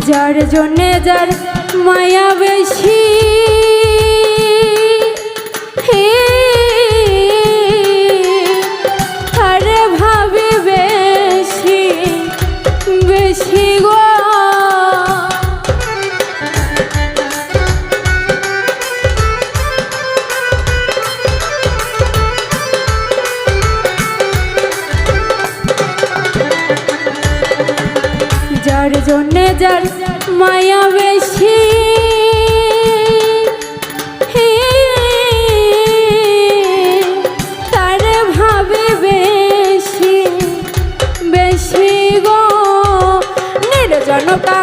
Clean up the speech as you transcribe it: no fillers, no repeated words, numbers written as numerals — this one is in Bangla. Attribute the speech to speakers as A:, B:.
A: যার জন্যে যার মায়া বেশি আরে ভাবি বেশি বেশি গো যার জন্যে যার মায়া বেশি তার ভাবে বেশি বেশি গো নির্জনতা